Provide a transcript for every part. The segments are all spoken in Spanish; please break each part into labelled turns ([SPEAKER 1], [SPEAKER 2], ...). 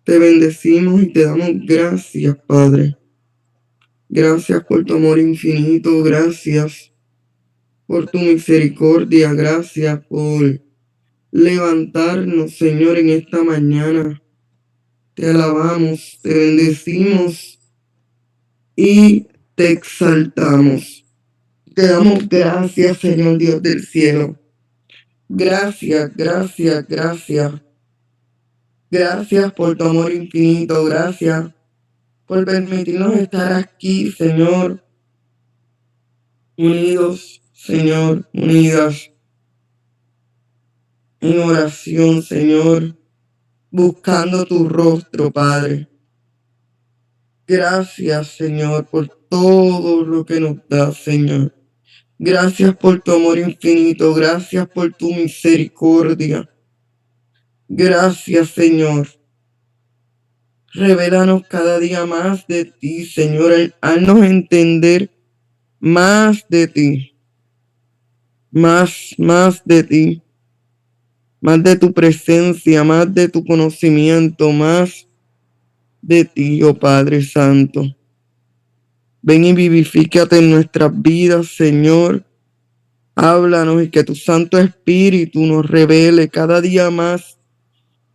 [SPEAKER 1] Te bendecimos y te damos gracias, Padre. Gracias por tu amor infinito, gracias por tu misericordia, gracias por levantarnos, Señor, en esta mañana. Te alabamos, te bendecimos y te exaltamos. Te damos gracias, Señor Dios del cielo. Gracias, gracias, gracias. Gracias por tu amor infinito, gracias por permitirnos estar aquí, Señor, unidos, Señor, unidas en oración, Señor, buscando tu rostro, Padre. Gracias, Señor, por todo lo que nos das, Señor. Gracias por tu amor infinito, gracias por tu misericordia. Gracias, Señor. Revélanos cada día más de ti, Señor. Haznos entender más de ti. Más de ti. Más de tu presencia, más de tu conocimiento, más de ti, oh Padre Santo. Ven y vivifícate en nuestras vidas, Señor. Háblanos y que tu Santo Espíritu nos revele cada día más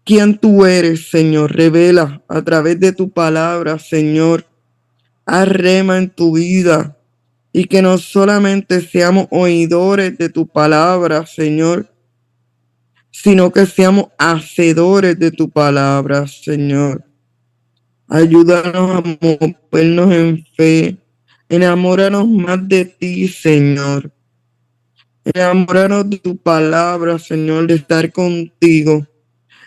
[SPEAKER 1] quién tú eres, Señor. Revela a través de tu palabra, Señor. Haz rema en tu vida y que no solamente seamos oidores de tu palabra, Señor, sino que seamos hacedores de tu palabra, Señor. Ayúdanos a movernos en fe. Enamóranos más de ti, Señor. Enamóranos de tu palabra, Señor, de estar contigo.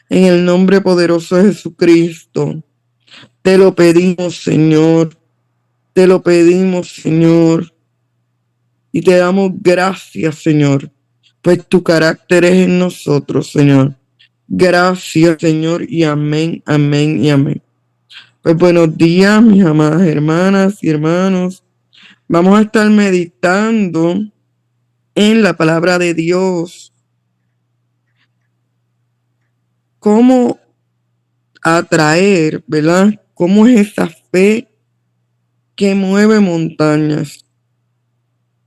[SPEAKER 1] En el nombre poderoso de Jesucristo. Te lo pedimos, Señor. Te lo pedimos, Señor. Y te damos gracias, Señor, pues tu carácter es en nosotros, Señor. Gracias, Señor, y amén, amén y amén. Pues buenos días, mis amadas hermanas y hermanos. Vamos a estar meditando en la palabra de Dios. Cómo atraer, ¿verdad? Cómo es esa fe que mueve montañas.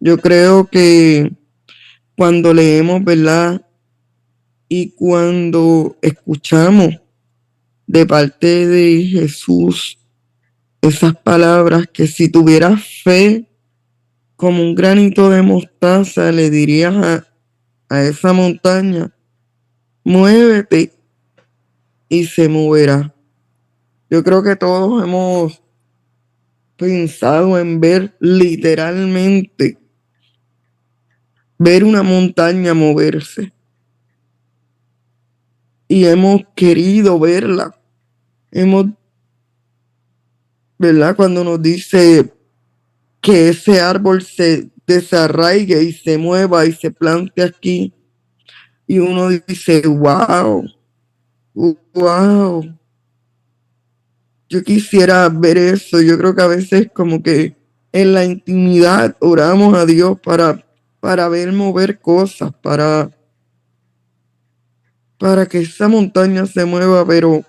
[SPEAKER 1] Yo creo que cuando leemos, ¿verdad? Y cuando escuchamos de parte de Jesús esas palabras, que si tuvieras fe como un granito de mostaza, le dirías a esa montaña, muévete y se moverá. Yo creo que todos hemos pensado en ver literalmente, ver una montaña moverse. Y hemos querido verla. ¿Verdad? Cuando nos dice que ese árbol se desarraigue y se mueva y se plante aquí. Y uno dice, wow, wow. Yo quisiera ver eso. Yo creo que a veces como que en la intimidad oramos a Dios para ver mover cosas, para que esa montaña se mueva, pero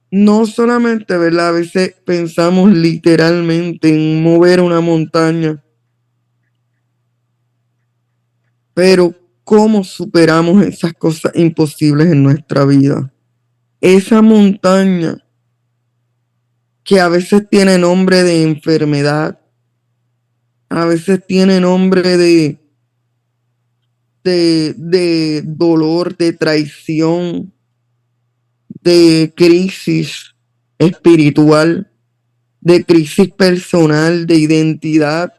[SPEAKER 1] no solamente, ¿verdad? A veces pensamos literalmente en mover una montaña, pero ¿cómo superamos esas cosas imposibles en nuestra vida? Esa montaña que a veces tiene nombre de enfermedad, a veces tiene nombre de dolor, de traición, de crisis espiritual, de crisis personal, de identidad,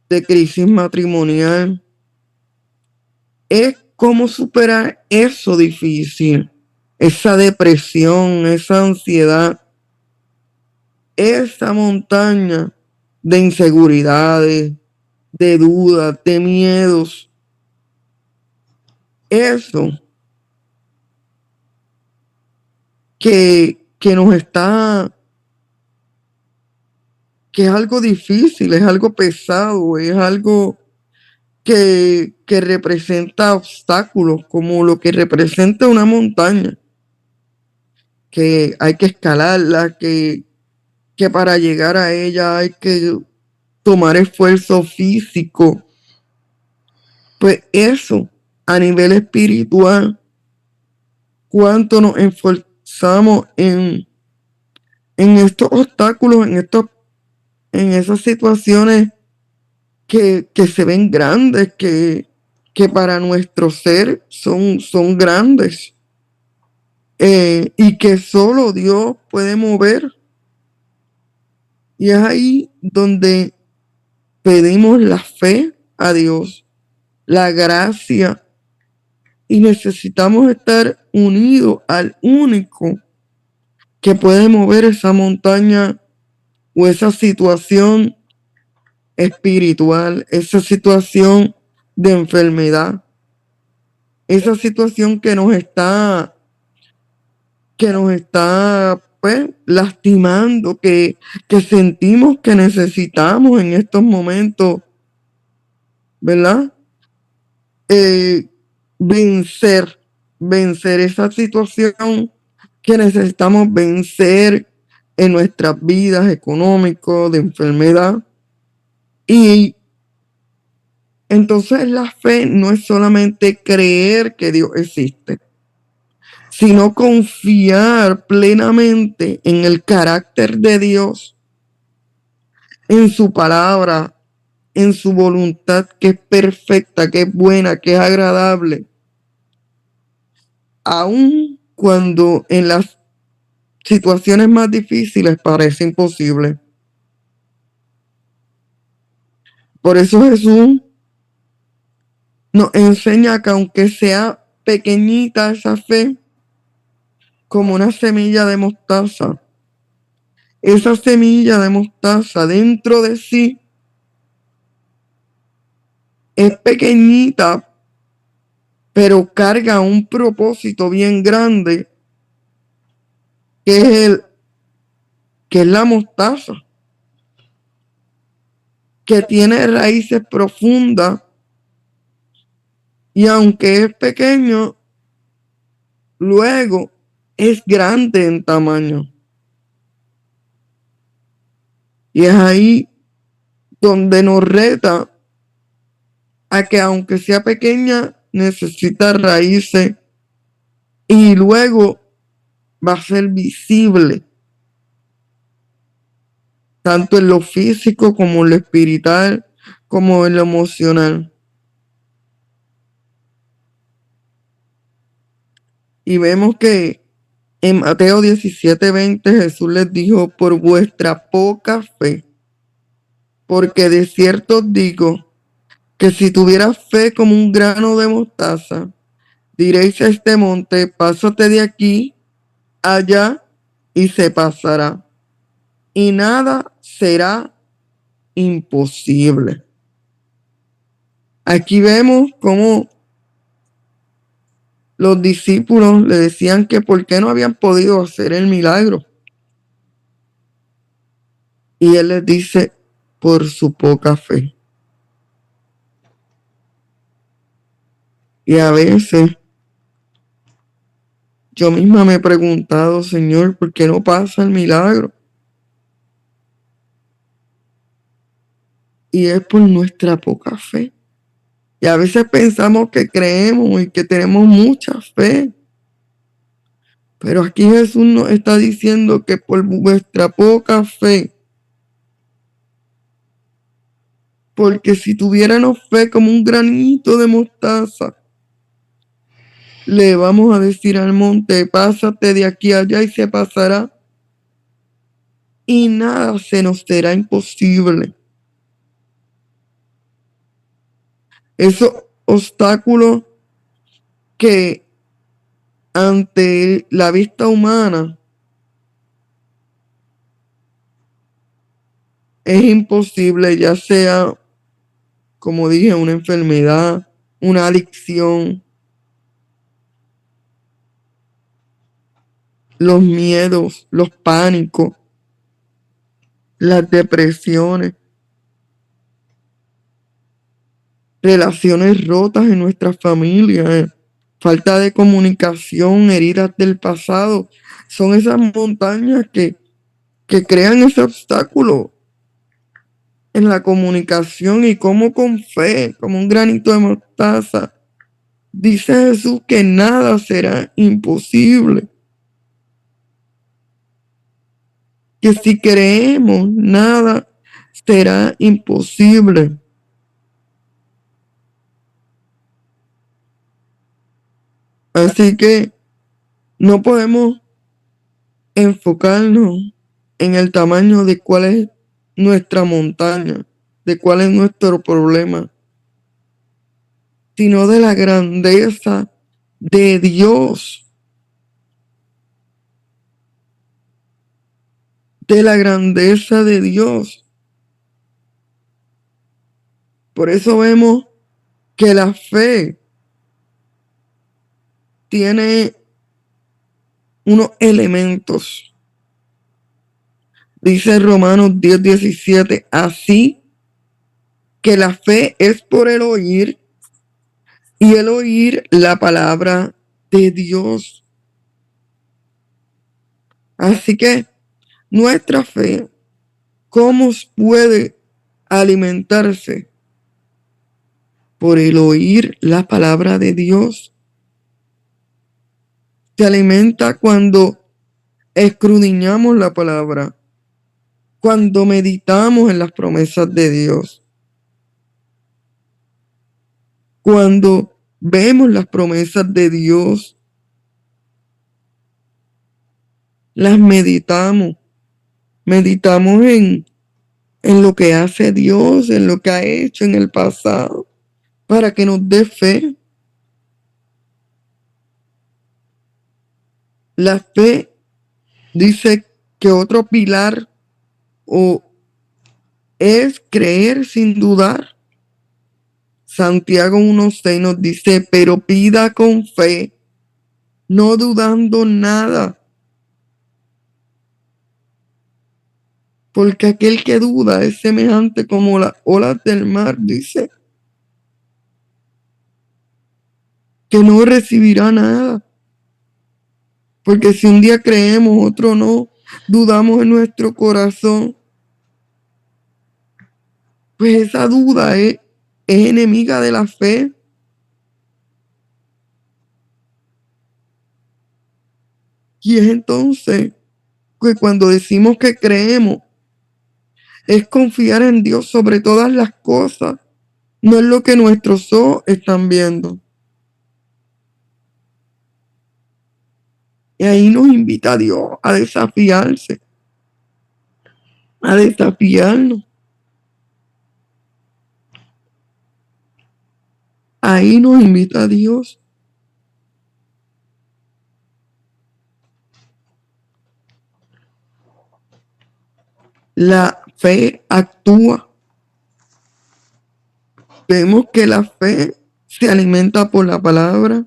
[SPEAKER 1] de crisis matrimonial. Es cómo superar eso difícil, esa depresión, esa ansiedad, esa montaña de inseguridades, de dudas, de miedos. Eso que nos está, que es algo difícil, es algo pesado, es algo que representa obstáculos, como lo que representa una montaña. que hay que escalarla, que para llegar a ella hay que tomar esfuerzo físico. Pues eso, a nivel espiritual, cuánto nos esforzamos en estos obstáculos, en esas situaciones que se ven grandes, que para nuestro ser son grandes, y que solo Dios puede mover. Y es ahí donde pedimos la fe a Dios, la gracia, y necesitamos estar unidos al único que puede mover esa montaña o esa situación espiritual, esa situación de enfermedad, esa situación que nos está pues lastimando, que sentimos que necesitamos en estos momentos, ¿verdad? Vencer, vencer esa situación que necesitamos vencer en nuestras vidas económicas, de enfermedad. Y entonces la fe no es solamente creer que Dios existe, sino confiar plenamente en el carácter de Dios, en su palabra, en su voluntad que es perfecta, que es buena, que es agradable, aun cuando en las situaciones más difíciles parece imposible. Por eso Jesús nos enseña que aunque sea pequeñita esa fe, como una semilla de mostaza, esa semilla de mostaza dentro de sí es pequeñita, pero carga un propósito bien grande, que es que es la mostaza, que tiene raíces profundas, y aunque es pequeño, luego es grande en tamaño. Y es ahí donde nos reta a que aunque sea pequeña, necesita raíces y luego va a ser visible, tanto en lo físico como en lo espiritual, como en lo emocional. Y vemos que en Mateo 17:20 Jesús les dijo, por vuestra poca fe, porque de cierto os digo que si tuvieras fe como un grano de mostaza, diréis a este monte, pásate de aquí allá, y se pasará, y nada será imposible. Aquí vemos cómo los discípulos le decían que por qué no habían podido hacer el milagro. Y él les dice, por su poca fe. Y a veces yo misma me he preguntado, Señor, ¿por qué no pasa el milagro? Y es por nuestra poca fe. Y a veces pensamos que creemos y que tenemos mucha fe. Pero aquí Jesús nos está diciendo que por vuestra poca fe, porque si tuviéramos fe como un granito de mostaza, le vamos a decir al monte, pásate de aquí allá, y se pasará, y nada se nos será imposible. Esos obstáculos que ante la vista humana es imposible, ya sea, como dije, una enfermedad, una adicción, los miedos, los pánicos, las depresiones, relaciones rotas en nuestras familias, falta de comunicación, heridas del pasado, son esas montañas que crean ese obstáculo en la comunicación y como con fe, como un granito de mostaza, dice Jesús que nada será imposible. Que si creemos, nada será imposible. Así que no podemos enfocarnos en el tamaño de cuál es nuestra montaña, de cuál es nuestro problema, sino de la grandeza de Dios, de la grandeza de Dios. Por eso vemos que la fe tiene unos elementos. Dice Romanos 10:17, así que la fe es por el oír y el oír la palabra de Dios. Así que nuestra fe, ¿cómo puede alimentarse? Por el oír la palabra de Dios. Se alimenta cuando escudriñamos la palabra, cuando meditamos en las promesas de Dios, cuando vemos las promesas de Dios, las meditamos en lo que hace Dios, en lo que ha hecho en el pasado, para que nos dé fe. La fe dice que otro pilar o es creer sin dudar. Santiago 1:6 nos dice, pero pida con fe, no dudando nada, porque aquel que duda es semejante como las olas del mar, dice, que no recibirá nada. Porque si un día creemos, otro no, dudamos en nuestro corazón, pues esa duda es enemiga de la fe. Y es entonces que cuando decimos que creemos, es confiar en Dios sobre todas las cosas, no es lo que nuestros ojos están viendo. Y ahí nos invita Dios a desafiarse, a desafiarnos. Ahí nos invita Dios. La fe actúa. Vemos que la fe se alimenta por la palabra,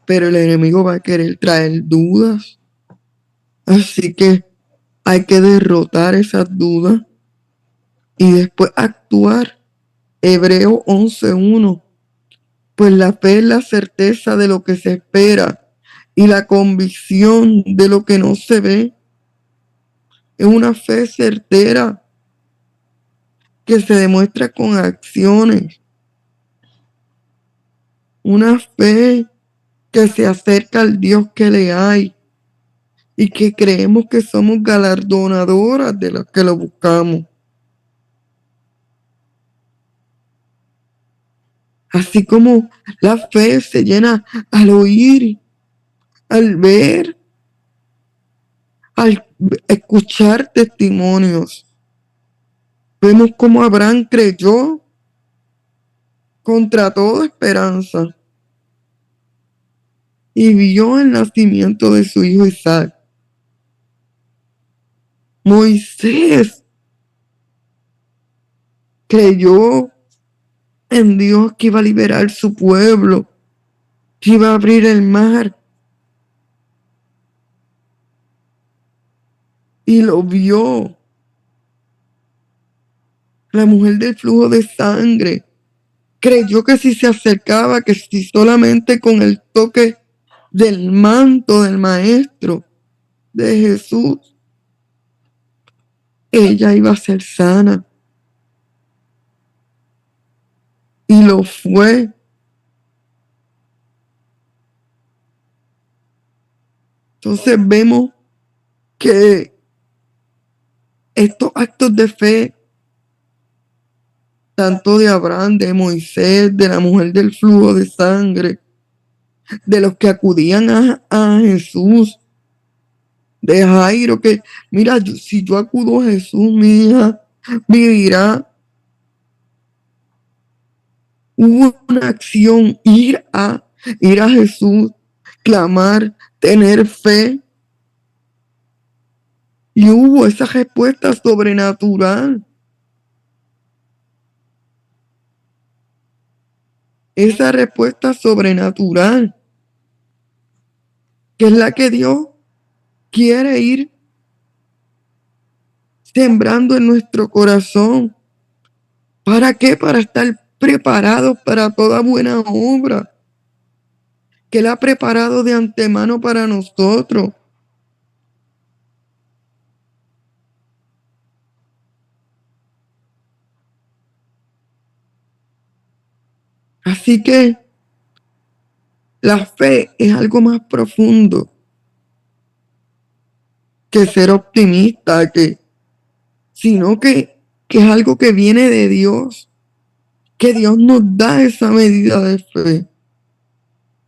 [SPEAKER 1] pero el enemigo va a querer traer dudas. Así que hay que derrotar esas dudas y después actuar. Hebreo 11:1. Pues la fe es la certeza de lo que se espera y la convicción de lo que no se ve. Es una fe certera que se demuestra con acciones. Una fe que se acerca al Dios que le hay y que creemos que somos galardonadoras de los que lo buscamos. Así como la fe se llena al oír, al ver, al escuchar testimonios. Vemos cómo Abraham creyó contra toda esperanza y vio el nacimiento de su hijo Isaac. Moisés creyó en Dios que iba a liberar su pueblo, que iba a abrir el mar. Y lo vio. La mujer del flujo de sangre creyó que si se acercaba, que si solamente con el toque del manto del Maestro, de Jesús, ella iba a ser sana. Y lo fue. Entonces vemos que estos actos de fe, tanto de Abraham, de Moisés, de la mujer del flujo de sangre, de los que acudían a Jesús, de Jairo, que mira, si yo acudo a Jesús, mi hija vivirá. Hubo una acción, ir a Jesús, clamar, tener fe. Y hubo esa respuesta sobrenatural. Esa respuesta sobrenatural, que es la que Dios quiere ir sembrando en nuestro corazón. ¿Para qué? Para estar preparados para toda buena obra que Él ha preparado de antemano para nosotros. Así que la fe es algo más profundo que ser optimista, sino que es algo que viene de Dios, que Dios nos da esa medida de fe,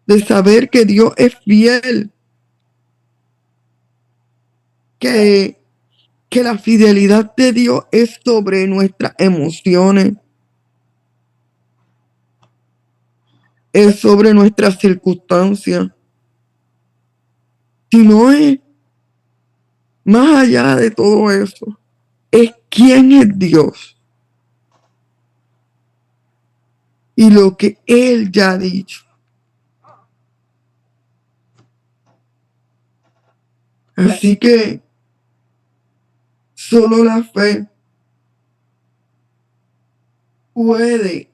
[SPEAKER 1] de saber que Dios es fiel, que la fidelidad de Dios es sobre nuestras emociones, es sobre nuestras circunstancias, sino es más allá de todo eso, es quién es Dios y lo que Él ya ha dicho. Así que solo la fe puede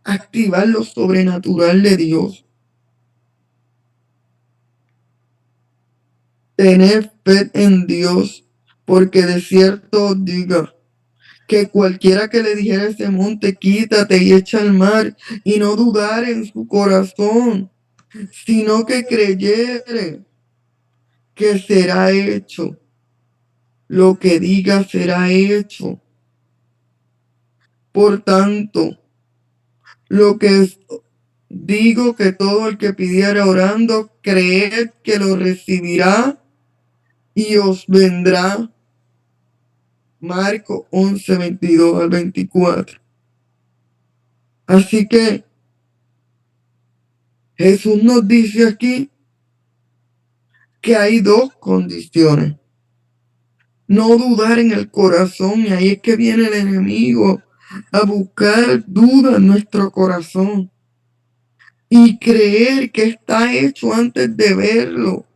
[SPEAKER 1] activar lo sobrenatural de Dios. Tener fe en Dios, porque de cierto os digo que cualquiera que le dijera a ese monte, quítate y echa al mar, y no dudar en su corazón, sino que creyere que será hecho. Lo que diga será hecho. Por tanto, lo que digo, que todo el que pidiera orando, creed que lo recibirá y os vendrá. Marcos 11, 22 al 24. Así que Jesús nos dice aquí que hay dos condiciones. No dudar en el corazón, y ahí es que viene el enemigo a buscar duda en nuestro corazón. Y creer que está hecho antes de verlo.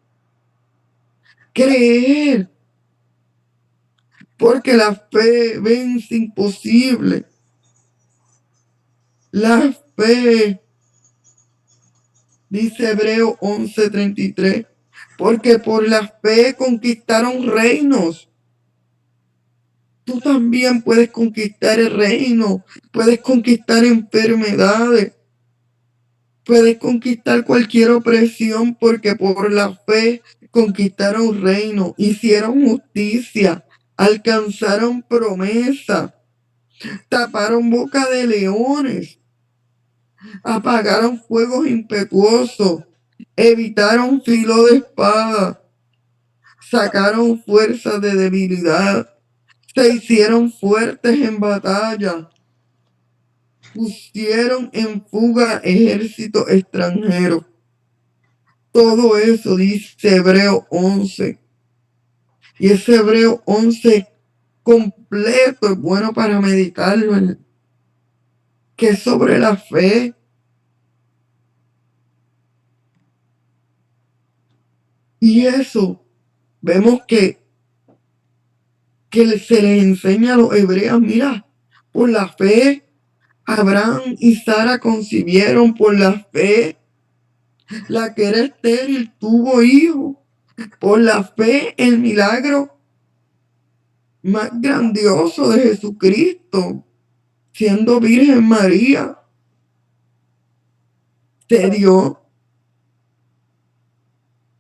[SPEAKER 1] Creer. Porque la fe vence imposible. La fe, dice Hebreo 11:33, porque por la fe conquistaron reinos. Tú también puedes conquistar el reino, puedes conquistar enfermedades, puedes conquistar cualquier opresión, porque por la fe conquistaron reino, hicieron justicia, alcanzaron promesa, taparon boca de leones, apagaron fuegos impetuosos, evitaron filo de espada, sacaron fuerzas de debilidad, se hicieron fuertes en batalla, pusieron en fuga ejército extranjero. Todo eso dice Hebreo 11. Y ese Hebreo 11 completo es bueno para meditarlo, que es sobre la fe. Y eso vemos que se les enseña a los hebreos, mira, por la fe Abraham y Sara concibieron por la fe. La que era estéril tuvo hijo. Por la fe, el milagro más grandioso de Jesucristo, siendo Virgen María, se dio.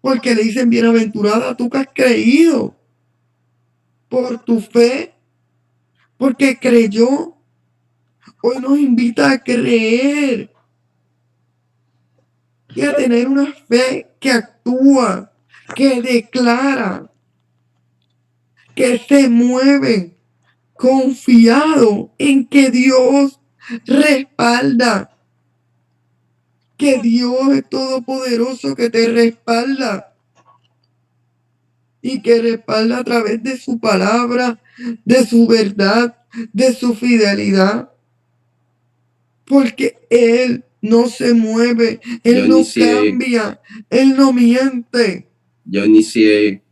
[SPEAKER 1] Porque le dicen, bienaventurada tú que has creído por tu fe, porque creyó. Hoy nos invita a creer y a tener una fe que actúa, que declara, que se mueve, confiado en que Dios respalda, que Dios es todopoderoso, que te respalda y que respalda a través de su palabra, de su verdad, de su fidelidad, porque Él no se mueve, Él no cambia, Él no miente.
[SPEAKER 2] Yo inicié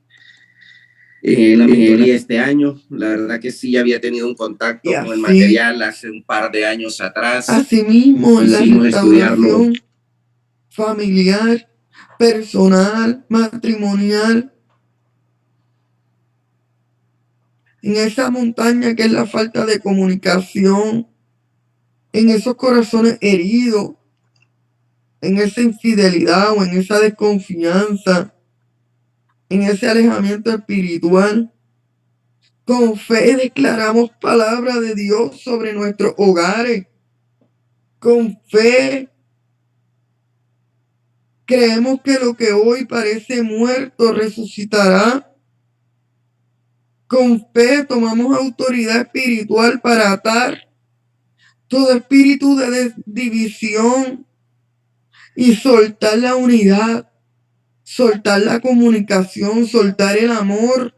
[SPEAKER 2] la mentoría este año. La verdad que sí, ya había tenido un contacto con el material hace un par de años atrás.
[SPEAKER 1] Asimismo, en la restauración familiar, personal, matrimonial, en esa montaña que es la falta de comunicación, en esos corazones heridos, en esa infidelidad o en esa desconfianza, en ese alejamiento espiritual. Con fe declaramos palabra de Dios sobre nuestros hogares. Con fe creemos que lo que hoy parece muerto resucitará. Con fe tomamos autoridad espiritual para atar todo espíritu de división y soltar la unidad, soltar la comunicación, soltar el amor.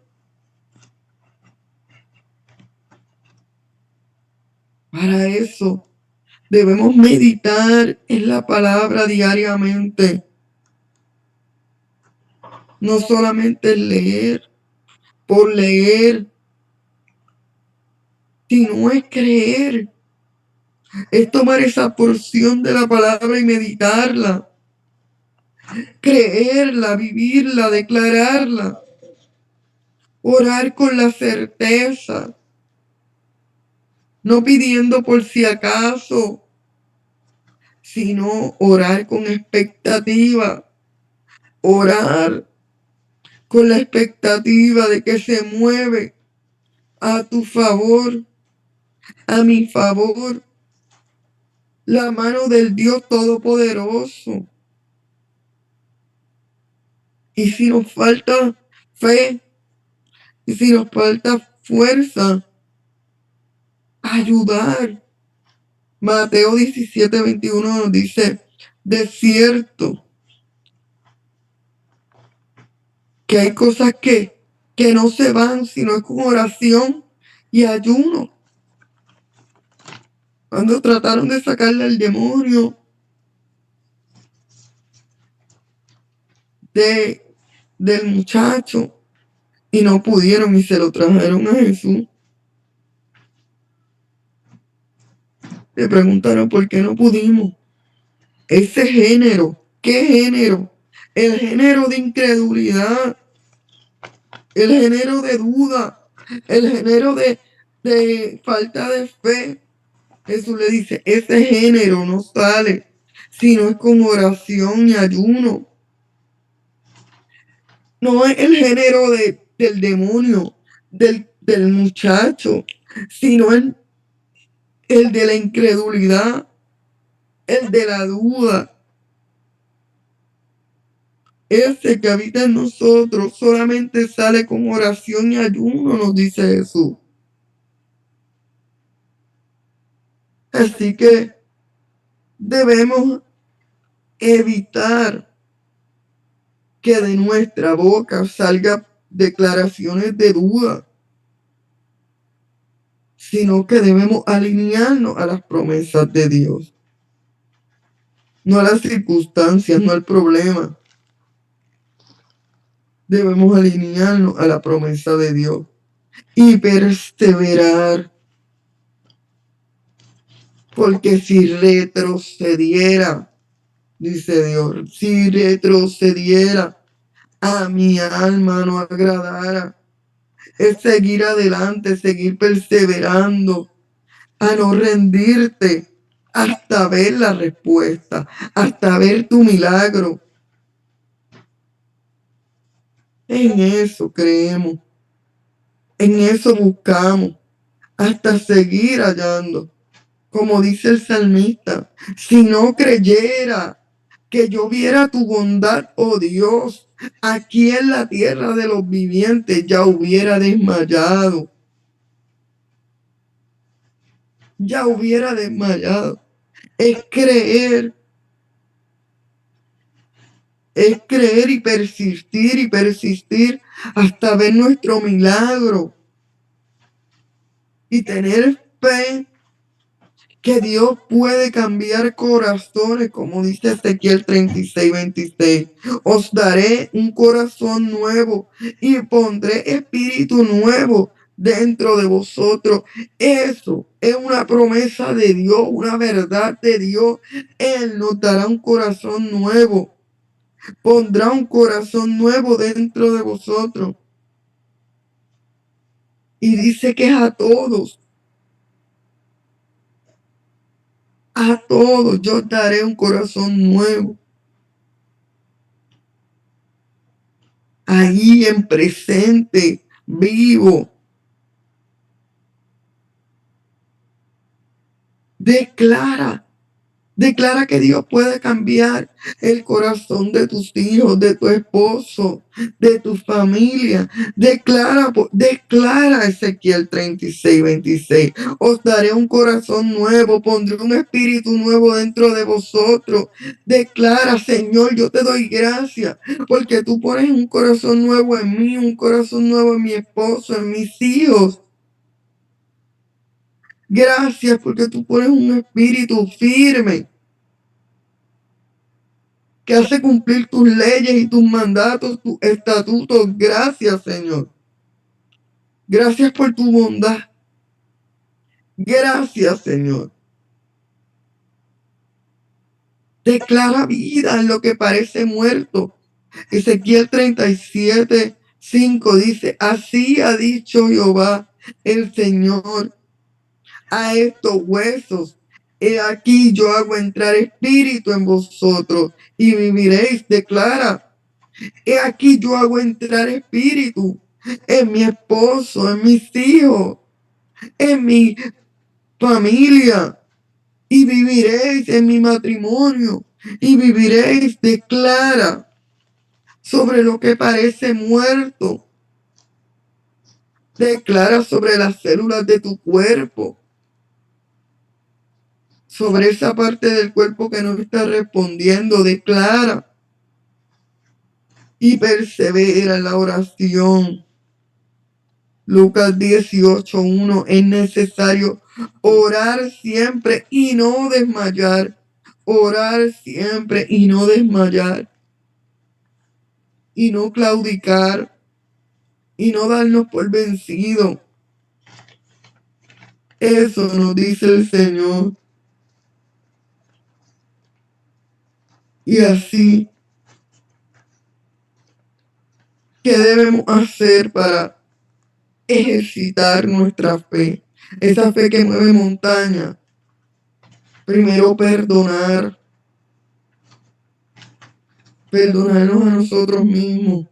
[SPEAKER 1] Para eso debemos meditar en la palabra diariamente. No solamente leer por leer, sino es creer. Es tomar esa porción de la palabra y meditarla. Creerla, vivirla, declararla. Orar con la certeza. No pidiendo por si acaso, sino orar con expectativa. Orar con la expectativa de que se mueve a tu favor, a mi favor, la mano del Dios Todopoderoso. Y si nos falta fe, y si nos falta fuerza, ayudar. Mateo 17:21 nos dice, de cierto, que hay cosas que no se van, sino es con oración y ayuno. Cuando trataron de sacarle al demonio del muchacho y no pudieron y se lo trajeron a Jesús, le preguntaron por qué no pudimos. Ese género, ¿qué género? El género de incredulidad, el género de duda, el género de falta de fe. Jesús le dice, ese género no sale, sino es con oración y ayuno. No es el género del demonio, del muchacho, sino el de la incredulidad, el de la duda. Ese que habita en nosotros solamente sale con oración y ayuno, nos dice Jesús. Así que debemos evitar que de nuestra boca salgan declaraciones de duda, sino que debemos alinearnos a las promesas de Dios, no a las circunstancias, no al problema. Debemos alinearnos a la promesa de Dios y perseverar, Porque si retrocediera, dice Dios, si retrocediera, a mi alma no agradara. Es seguir adelante, seguir perseverando, a no rendirte hasta ver la respuesta, hasta ver tu milagro. En eso creemos, en eso buscamos, hasta seguir hallando. Como dice el salmista, si no creyera que yo viera tu bondad, oh Dios, aquí en la tierra de los vivientes, ya hubiera desmayado. Ya hubiera desmayado. Es creer y persistir hasta ver nuestro milagro y tener fe que Dios puede cambiar corazones, como dice Ezequiel 36:26. Os daré un corazón nuevo y pondré espíritu nuevo dentro de vosotros. Eso es una promesa de Dios, una verdad de Dios. Él nos dará un corazón nuevo. Pondrá un corazón nuevo dentro de vosotros. Y dice que es a todos. A todos yo daré un corazón nuevo. Ahí en presente, vivo. Declara que Dios puede cambiar el corazón de tus hijos, de tu esposo, de tu familia. Declara Ezequiel 36:26. Os daré un corazón nuevo, pondré un espíritu nuevo dentro de vosotros. Declara, Señor, yo te doy gracias porque tú pones un corazón nuevo en mí, un corazón nuevo en mi esposo, en mis hijos. Gracias porque tú pones un espíritu firme que hace cumplir tus leyes y tus mandatos, tus estatutos. Gracias, Señor. Gracias por tu bondad. Gracias, Señor. Declara vida en lo que parece muerto. Ezequiel 37:5 dice, así ha dicho Jehová, el Señor, a estos huesos. He aquí yo hago entrar espíritu en vosotros y viviréis. Declara, he aquí yo hago entrar espíritu en mi esposo, en mis hijos, en mi familia, y viviréis en mi matrimonio, y viviréis. Declara sobre lo que parece muerto. Declara sobre las células de tu cuerpo, sobre esa parte del cuerpo que no está respondiendo. Declara y persevera en la oración. Lucas 18:1, es necesario orar siempre y no desmayar. Orar siempre y no desmayar. Y no claudicar. Y no darnos por vencido. Eso nos dice el Señor. Y así, ¿qué debemos hacer para ejercitar nuestra fe? Esa fe que mueve montaña. Primero perdonarnos a nosotros mismos,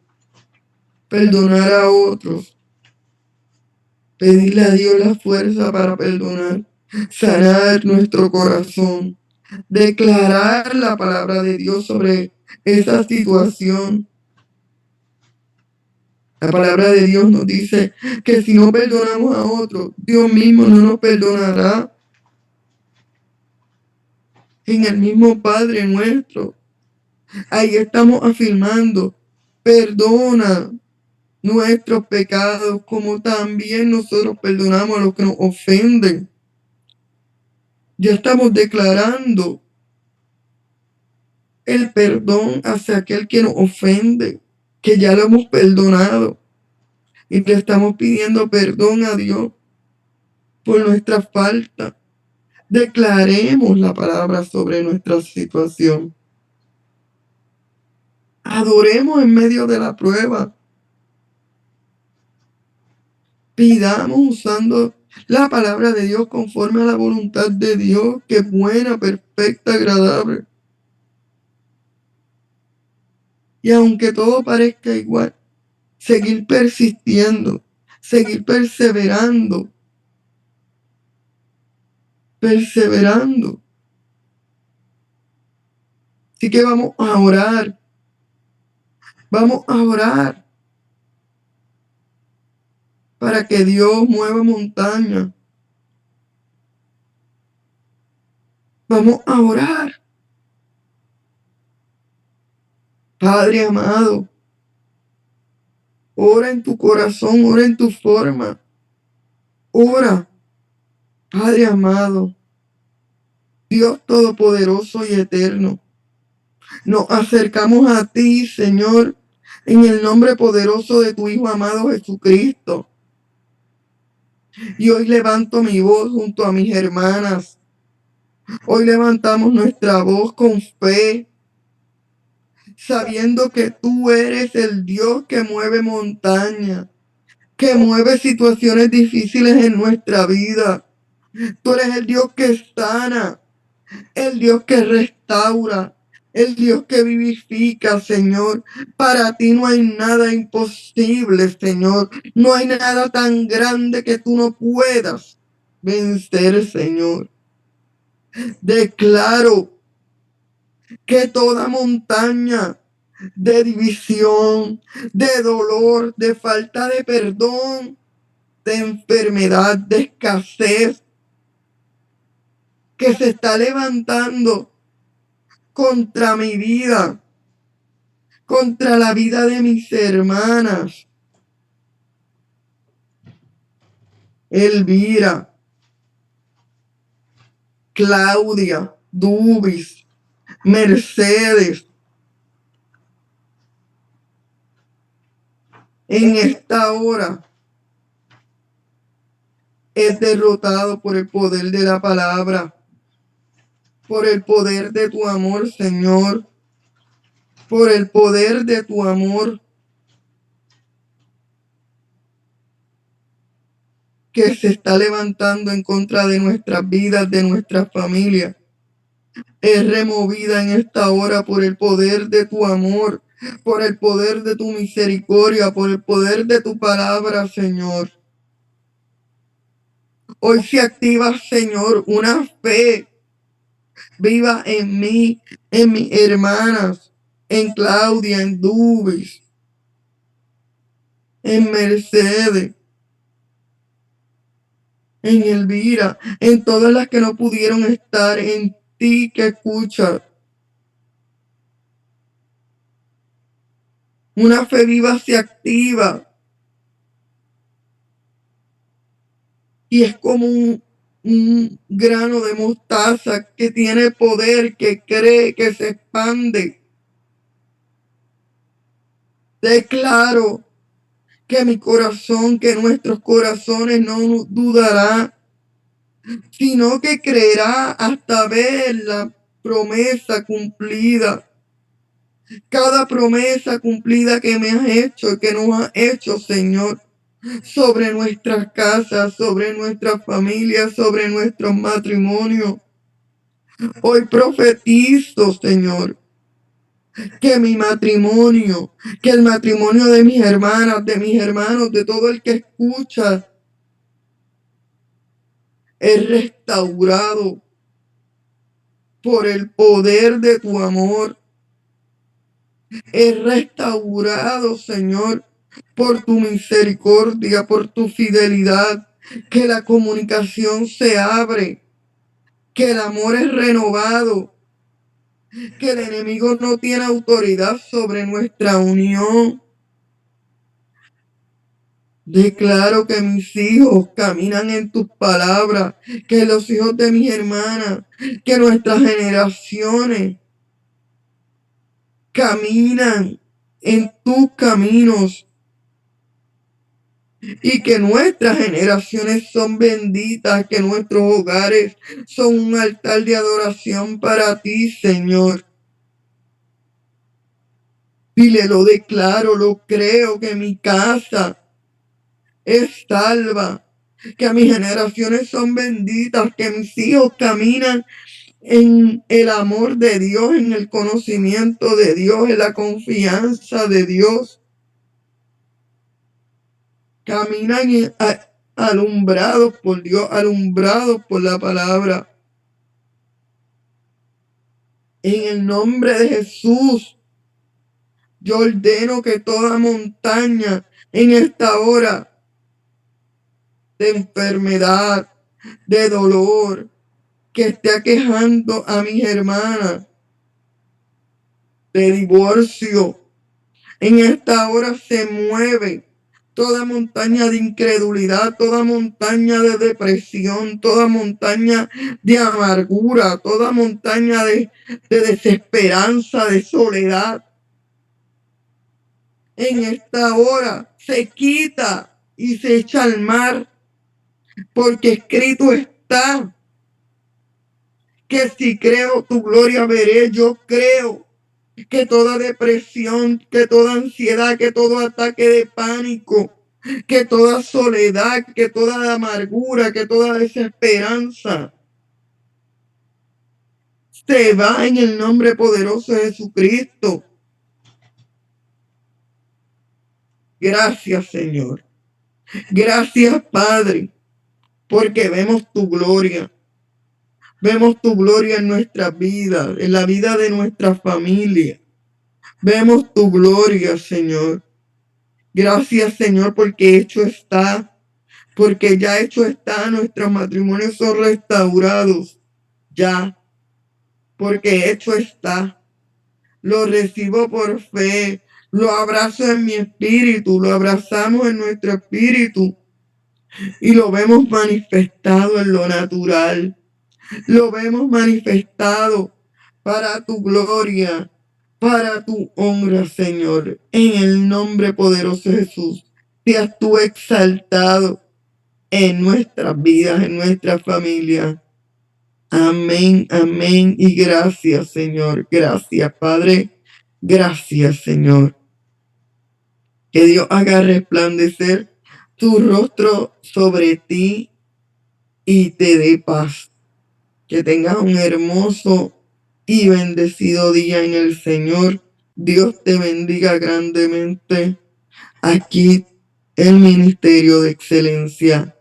[SPEAKER 1] perdonar a otros, pedirle a Dios la fuerza para perdonar, sanar nuestro corazón, declarar la palabra de Dios sobre esa situación. La palabra de Dios nos dice que si no perdonamos a otros, Dios mismo no nos perdonará. En el mismo Padre nuestro, ahí estamos afirmando, perdona nuestros pecados como también nosotros perdonamos a los que nos ofenden. Ya estamos declarando el perdón hacia aquel que nos ofende, que ya lo hemos perdonado. Y le estamos pidiendo perdón a Dios por nuestra falta. Declaremos la palabra sobre nuestra situación. Adoremos en medio de la prueba. Pidamos usando la palabra de Dios conforme a la voluntad de Dios, que es buena, perfecta, agradable. Y aunque todo parezca igual, seguir persistiendo, seguir perseverando. Así que vamos a orar para que Dios mueva montaña. Vamos a orar. Padre amado, ora en tu corazón, ora en tu forma. Ora, Padre amado, Dios todopoderoso y eterno. Nos acercamos a ti, Señor, en el nombre poderoso de tu Hijo amado Jesucristo. Y hoy levanto mi voz junto a mis hermanas. Hoy levantamos nuestra voz con fe, sabiendo que tú eres el Dios que mueve montaña, que mueve situaciones difíciles en nuestra vida. Tú eres el Dios que sana, el Dios que restaura, el Dios que vivifica, Señor. Para ti no hay nada imposible, Señor. No hay nada tan grande que tú no puedas vencer, Señor. Declaro que toda montaña de división, de dolor, de falta de perdón, de enfermedad, de escasez, que se está levantando contra mi vida, contra la vida de mis hermanas, Elvira, Claudia, Dubis, Mercedes. En esta hora es derrotado por el poder de la palabra, por el poder de tu amor, Señor, por el poder de tu amor, que se está levantando en contra de nuestras vidas, de nuestras familias. Es removida en esta hora por el poder de tu amor, por el poder de tu misericordia, por el poder de tu palabra, Señor. Hoy se activa, Señor, una fe viva en mí, en mis hermanas, en Claudia, en Dubis, en Mercedes, en Elvira, en todas las que no pudieron estar, en ti que escuchas. Una fe viva se activa y es como un grano de mostaza que tiene poder, que cree, que se expande. Declaro que mi corazón, que nuestros corazones no dudará, sino que creerá hasta ver la promesa cumplida. Cada promesa cumplida que me has hecho, que nos has hecho, Señor, sobre nuestras casas, sobre nuestras familias, sobre nuestros matrimonios. Hoy profetizo, Señor, que mi matrimonio, que el matrimonio de mis hermanas, de mis hermanos, de todo el que escucha, es restaurado por el poder de tu amor. Es restaurado, Señor, por tu misericordia, por tu fidelidad, que la comunicación se abre, que el amor es renovado, que el enemigo no tiene autoridad sobre nuestra unión. Declaro que mis hijos caminan en tus palabras, que los hijos de mis hermanas, que nuestras generaciones caminan en tus caminos. y que nuestras generaciones son benditas, que nuestros hogares son un altar de adoración para ti, Señor. Dile, lo declaro, lo creo, que mi casa es salva, que mis generaciones son benditas, que mis hijos caminan en el amor de Dios, en el conocimiento de Dios, en la confianza de Dios. Caminan alumbrados por Dios, alumbrados por la palabra. En el nombre de Jesús, yo ordeno que toda montaña en esta hora de enfermedad, de dolor, que esté aquejando a mis hermanas, de divorcio, en esta hora se mueve toda montaña de incredulidad, toda montaña de depresión, toda montaña de amargura, toda montaña de desesperanza, de soledad. En esta hora se quita y se echa al mar, porque escrito está que si creo tu gloria veré. Yo creo que toda depresión, que toda ansiedad, que todo ataque de pánico, que toda soledad, que toda amargura, que toda desesperanza se va en el nombre poderoso de Jesucristo. Gracias, Señor. Gracias, Padre, porque vemos tu gloria. Vemos tu gloria en nuestras vidas, en la vida de nuestra familia. Vemos tu gloria, Señor. Gracias, Señor, porque hecho está, porque ya hecho está, nuestros matrimonios son restaurados. Ya, porque hecho está. Lo recibo por fe, lo abrazo en mi espíritu, lo abrazamos en nuestro espíritu y lo vemos manifestado en lo natural. Lo vemos manifestado para tu gloria, para tu honra, Señor. En el nombre poderoso de Jesús, seas tú exaltado en nuestras vidas, en nuestra familia. Amén, amén y gracias, Señor. Gracias, Padre. Gracias, Señor. Que Dios haga resplandecer tu rostro sobre ti y te dé paz. Que tengas un hermoso y bendecido día en el Señor. Dios te bendiga grandemente. Aquí el Ministerio de Excelencia